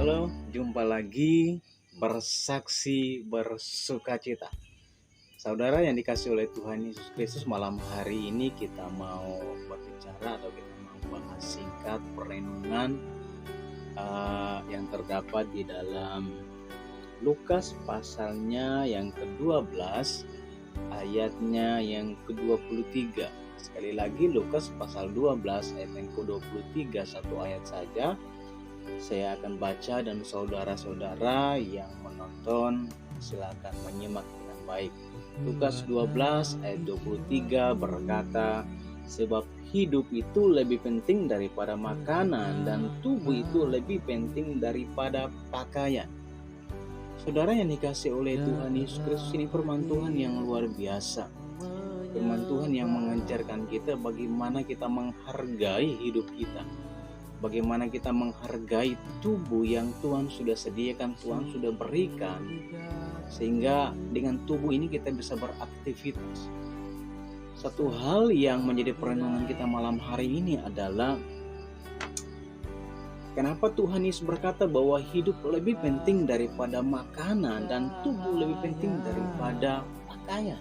Halo, jumpa lagi bersaksi bersukacita. Saudara yang dikasih oleh Tuhan Yesus Kristus, malam hari ini kita mau berbicara atau kita mau bahas singkat perenungan yang terdapat di dalam Lukas pasalnya yang ke-12 ayatnya yang ke-23. Sekali lagi Lukas pasal 12 ayat yang ke-23, satu ayat saja saya akan baca dan saudara-saudara yang menonton silakan menyimak dengan baik. Lukas 12 ayat 23 berkata, sebab hidup itu lebih penting daripada makanan dan tubuh itu lebih penting daripada pakaian. Saudara yang dikasih oleh Tuhan Yesus Kristus, ini firman Tuhan yang luar biasa. Firman Tuhan yang mengajarkan kita bagaimana kita menghargai hidup kita. Bagaimana kita menghargai tubuh yang Tuhan sudah sediakan, Tuhan sudah berikan, sehingga dengan tubuh ini kita bisa beraktivitas. Satu hal yang menjadi perenungan kita malam hari ini adalah kenapa Tuhan Yesus berkata bahwa hidup lebih penting daripada makanan dan tubuh lebih penting daripada pakaian.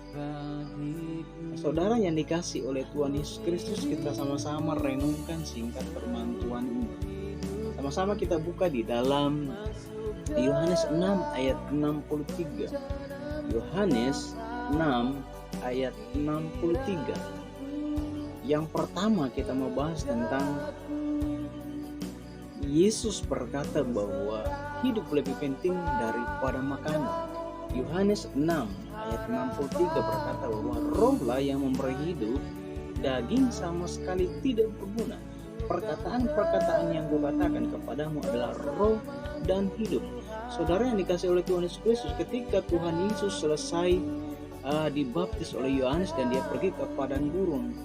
Saudara yang dikasih oleh Tuhan Yesus Kristus, kita sama-sama renungkan singkat firman Tuhan ini. Sama-sama kita buka di dalam Yohanes 6 ayat 63. Yohanes 6 ayat 63. Yang pertama kita mau bahas tentang Yesus berkata bahwa hidup lebih penting daripada makanan. Yohanes 6 ayat 63 berkata bahwa rohlah yang memberi hidup, daging sama sekali tidak berguna. Perkataan-perkataan yang kukatakan kepadamu adalah roh dan hidup. Saudara yang dikasih oleh Tuhan Yesus Kristus, ketika Tuhan Yesus selesai dibaptis oleh Yohanes dan dia pergi ke padang gurun,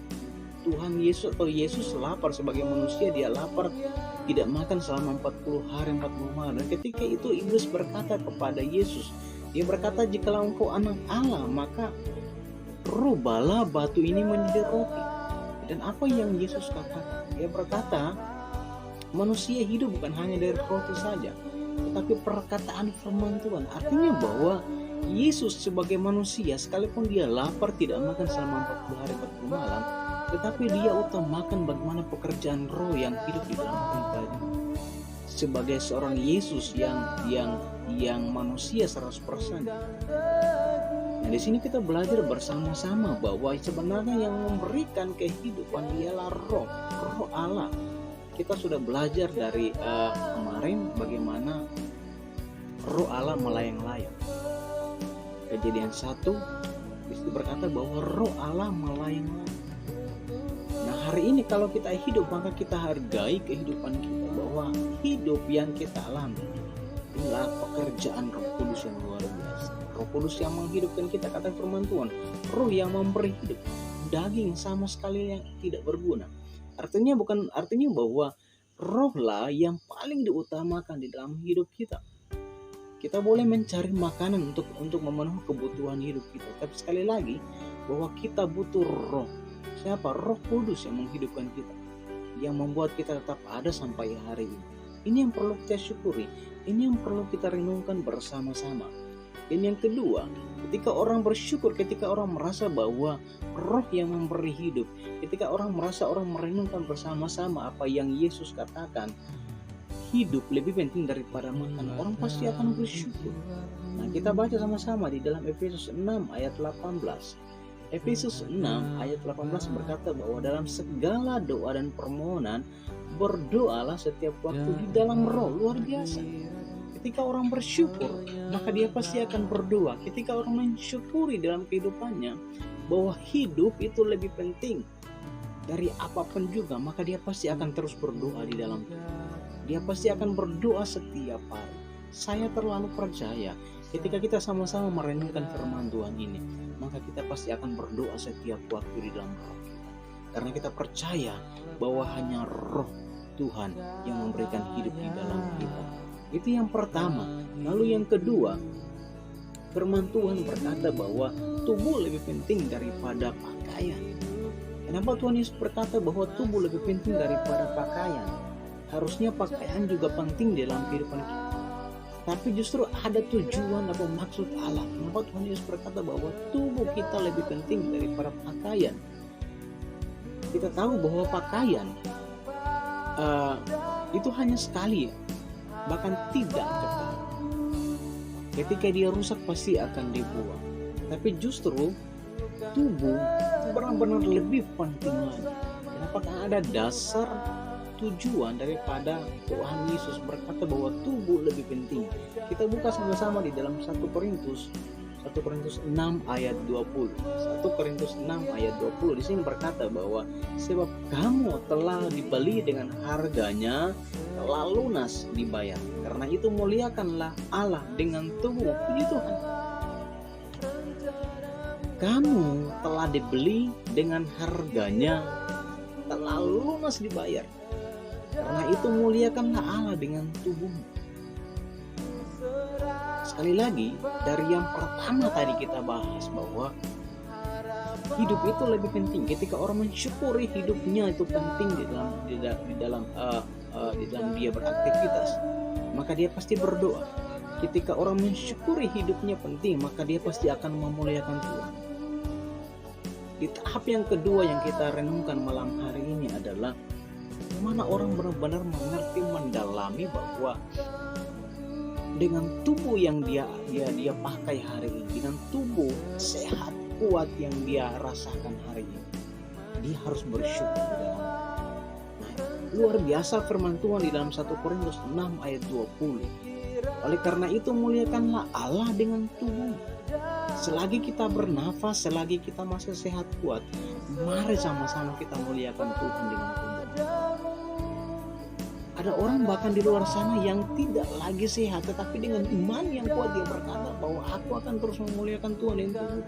Tuhan Yesus atau Yesus lapar sebagai manusia, dia lapar, tidak makan selama 40 hari 40 malam. Dan ketika itu iblis berkata kepada Yesus, dia berkata, jikalau engkau anak Allah, maka rubahlah batu ini menjadi roti. Dan apa yang Yesus katakan? Dia berkata, manusia hidup bukan hanya dari roti saja, tetapi perkataan firman Tuhan. Artinya bahwa Yesus sebagai manusia, sekalipun dia lapar tidak makan selama 40 hari 40 malam, tetapi dia utamakan bagaimana pekerjaan roh yang hidup di dalam pribadi. Sebagai seorang Yesus yang manusia 100%. Nah, di sini kita belajar bersama-sama bahwa sebenarnya yang memberikan kehidupan ialah roh Allah. Kita sudah belajar dari kemarin bagaimana roh Allah melayang-layang. Kejadian 1 itu berkata bahwa roh Allah melayang-layang. Nah, hari ini kalau kita hidup, maka kita hargai kehidupan kita, bahwa hidup yang kita alami inilah pekerjaan Roh Kudus yang luar biasa. Roh Kudus yang menghidupkan kita, kata firman Tuhan, roh yang memberi hidup, daging sama sekali yang tidak berguna. Artinya bahwa rohlah yang paling diutamakan di dalam hidup kita. Kita boleh mencari makanan untuk memenuhi kebutuhan hidup kita, tapi sekali lagi bahwa kita butuh roh. Siapa? Roh Kudus yang menghidupkan kita, yang membuat kita tetap ada sampai hari ini. Ini yang perlu kita syukuri, ini yang perlu kita renungkan bersama-sama. Dan yang kedua, ketika orang bersyukur, ketika orang merasa bahwa roh yang memberi hidup, ketika orang merenungkan bersama-sama apa yang Yesus katakan, hidup lebih penting daripada makan, orang pasti akan bersyukur. Nah, kita baca sama-sama di dalam Efesus 6 ayat 18. Efesus 6 ayat 18 berkata bahwa dalam segala doa dan permohonan berdoalah setiap waktu di dalam roh. Luar biasa. Ketika orang bersyukur, maka dia pasti akan berdoa. Ketika orang mensyukuri dalam kehidupannya bahwa hidup itu lebih penting dari apapun juga, maka dia pasti akan terus berdoa di dalam hidup. Dia pasti akan berdoa setiap hari. Saya terlalu percaya ketika kita sama-sama merenungkan firman Tuhan ini, maka kita pasti akan berdoa setiap waktu di dalam roh kita. Karena kita percaya bahwa hanya roh Tuhan yang memberikan hidup di dalam kita. Itu yang pertama. Lalu yang kedua, firman Tuhan berkata bahwa tubuh lebih penting daripada pakaian. Kenapa Tuhan Yesus berkata bahwa tubuh lebih penting daripada pakaian? Harusnya pakaian juga penting dalam kehidupan kita. tapi justru ada tujuan atau maksud Allah. Kenapa Tuhan Yesus berkata bahwa tubuh kita lebih penting daripada pakaian? Kita tahu bahwa pakaian itu hanya sekali, bahkan tidak kekal. Ketika dia rusak pasti akan dibuang. Tapi justru tubuh benar-benar lebih penting lagi. Kenapa? Karena ada dasar tujuan daripada Tuhan Yesus berkata bahwa tubuh lebih penting. Kita buka sama-sama di dalam 1 Korintus 6 ayat 20. 1 Korintus 6 ayat 20 di sini berkata bahwa sebab kamu telah dibeli dengan harganya, telah lunas dibayar. Karena itu muliakanlah Allah dengan tubuh. Puji Tuhan. Kamu telah dibeli dengan harganya, telah lunas dibayar. Karena itu muliakanlah Allah dengan tubuhmu. Sekali lagi, dari yang pertama tadi kita bahas bahwa hidup itu lebih penting. Ketika orang mensyukuri hidupnya itu penting di dalam dia beraktivitas, maka dia pasti berdoa. Ketika orang mensyukuri hidupnya penting, maka dia pasti akan memuliakan Tuhan. Di tahap yang kedua yang kita renungkan malam hari ini adalah mana orang benar-benar mengerti, mendalami bahwa dengan tubuh yang dia pakai hari ini, dengan tubuh sehat kuat yang dia rasakan hari ini, dia harus bersyukur di dalam. Nah, luar biasa firman Tuhan di dalam 1 Korintus 6 ayat 20. Oleh karena itu muliakanlah Allah dengan tubuh. Selagi kita bernafas, selagi kita masih sehat kuat, mari sama-sama kita muliakan Tuhan dengan tubuh. Ada orang bahkan di luar sana yang tidak lagi sehat, tetapi dengan iman yang kuat dia berkata bahwa aku akan terus memuliakan Tuhan dengan tubuh.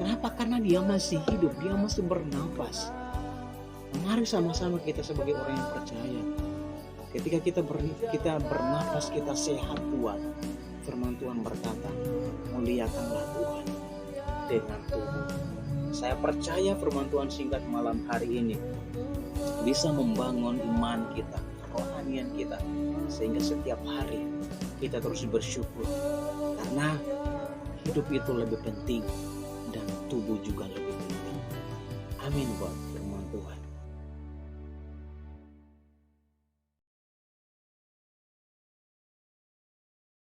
Kenapa? Karena dia masih hidup, dia masih bernafas. Mari sama-sama kita sebagai orang yang percaya, ketika kita bernafas, kita sehat kuat, firman Tuhan berkata, muliakanlah Tuhan dengan tubuh. Saya percaya firman Tuhan singkat malam hari ini bisa membangun iman kita, kerohanian kita, sehingga setiap hari kita terus bersyukur, karena hidup itu lebih penting dan tubuh juga lebih penting. Amin, Buat.